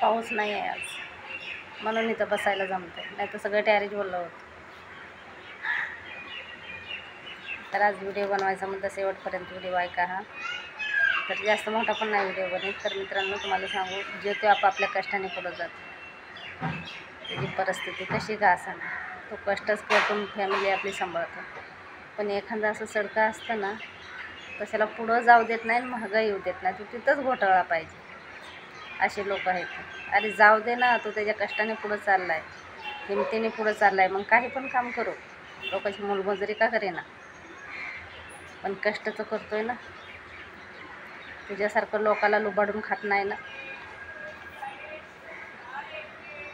पाऊस नाही आहे आज, म्हणून इथं बसायला जमतंय, नाही तर सगळं टॅरेज बोललं होतं. तर आज व्हिडिओ बनवायचा म्हणून शेवटपर्यंत व्हिडिओ ऐका हा. तर जास्त मोठा पण नाही व्हिडिओ बनेल. तर मित्रांनो, तुम्हाला सांगू, जे तो आपापल्या कष्टाने पुढं जातो, त्याची परिस्थिती कशी का असेना, तो कष्टच करून फॅमिली आपली सांभाळतो. पण एखादा असं सडका असतं ना, कशाला पुढं जाऊ देत नाही, महागाई येऊ देत नाही, तो तिथंच घोटाळा पाहिजे. असे लोक आहेत. अरे जाऊ दे ना, तो त्याच्या कष्टाने पुढं चालला आहे, हिमतीने पुढं चालला आहे, मग काही पण काम करू, लोकांची मोलमजुरी का करेना, पण कष्टाचं करतोय ना. तुझ्यासारखं लोकाला लुबाडून खात नाही ना.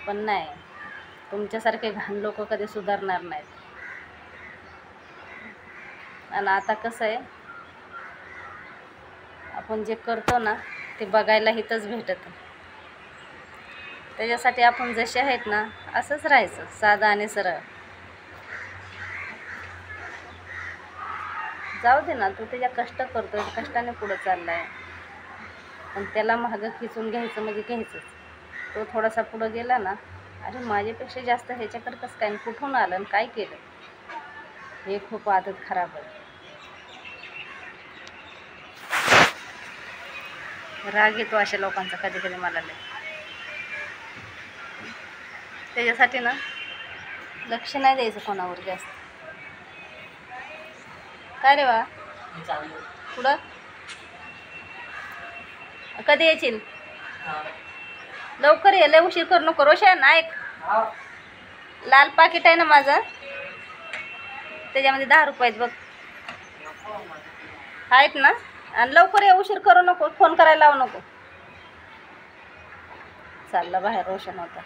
पण नाही, तुमच्यासारखे घाण लोक कधी सुधारणार नाहीत. आणि आता कसं आहे, आपण जे करतो ना ते बघायला इथंच भेटतं. त्याच्यासाठी आपण जसे आहेत ना असंच राहायचं, साधं आणि सरळ. जाऊ दे ना, तो त्याच्या कष्ट करतोय, कष्टाने पुढं चालला आहे, पण त्याला मागं खिचून घ्यायचं म्हणजे घ्यायचंच. तो थोडासा पुढं गेला ना, अरे माझ्यापेक्षा जास्त ह्याच्याकडे कसं काय, कुठून आलं आणि काय केलं, हे खूप आदत खराब आहे. राग येतो अशा लोकांचा कधी कधी मला लय. त्याच्यासाठी ना लक्ष नाही द्यायचं कोणावर जास्त. काय रे वा, पुढं कधी येशील? लवकर ये, लय उशीर करू नको. रोशन ऐक, लाल पाकिट आहे ना माझं, त्याच्यामध्ये 10 रुपये आहेत बघ, आहेत ना. आणि लवकर ये, उशीर करू नको, फोन करायला लावू नको. चालला बाहेर रोशन होता.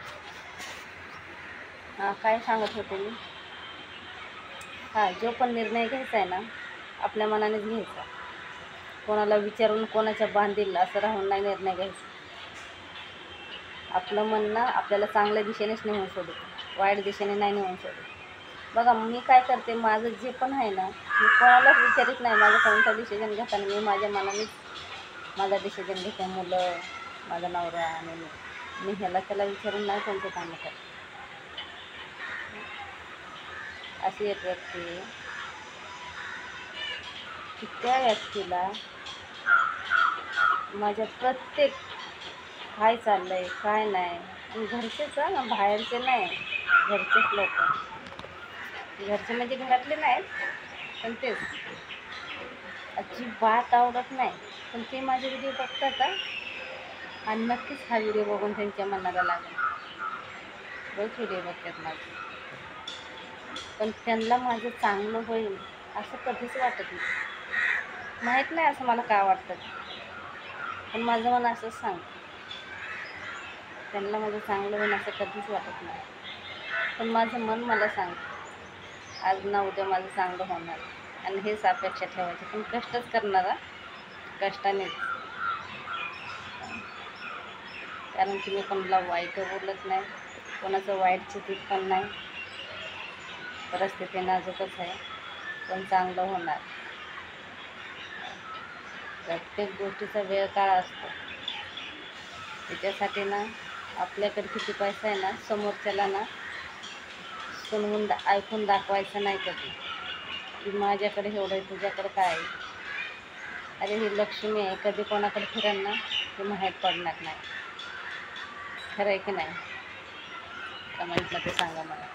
हां, काय सांगत होते मी? हां, जो पण निर्णय घ्यायचा आहे ना, आपल्या मनानेच घ्यायचा. कोणाला विचारून कोणाच्या बांधील असं राहून नाही निर्णय घ्यायचा. आपलं मन ना आपल्याला चांगल्या दिशेनेच नेऊन सोडतं, वाईट दिशेने नाही नेऊन सोडत. बघा, मी काय करते, माझं जे पण आहे ना, मी कोणालाच विचारित नाही. माझं कोणता डिसिजन घेताना मी माझ्या मनानेच माझा डिसिजन घेते. मुलं, माझा नवरा आणि मी ह्याला त्याला विचारून नाही कोणतं कामं करते. अशी एक व्यक्ती आहे की त्या व्यक्तीला माझ्या प्रत्येक काय चाललं आहे काय नाही, आणि घरचेच ना, बाहेरचे नाही, घरचेच लोक, घरचे म्हणजे घरातले नाहीत, पण तेच अजिबात आवडत नाही. पण ते माझे व्हिडिओ बघतात आणि नक्कीच हा व्हिडिओ बघून त्यांच्या मनाला लागेल. रोज व्हिडिओ बघतात माझे, पण त्यांना माझं चांगलं होईल असं कधीच वाटत नाही. माहीत नाही असं मला काय वाटतं, पण माझं मन असंच सांगतं, त्यांना माझं चांगलं होईल असं कधीच वाटत नाही. पण माझं मन मला सांगतं आज ना उद्या माझं चांगलं होणार, आणि हेच अपेक्षा ठेवायची. पण कष्टच करणारा, कष्टानेच. कारण की मी कोणाला वाईट बोलत नाही, कोणाचं वाईट चितीत पण नाही. परिस्थिती नाजूकच आहे, पण चांगलं होणार. प्रत्येक गोष्टीचा वेळ काळ असतो. त्याच्यासाठी ना आपल्याकडे किती पैसा आहे ना, समोरच्याला ना सुनवून ऐकून दाखवायचं नाही कधी, की माझ्याकडे एवढं आहे, तुझ्याकडे काय आहे. अरे ही लक्ष्मी आहे, कधी कोणाकडे फिरेल ना ते माहीत पडणार नाही. खरं आहे की नाही? कमेंटमध्ये सांगा मला.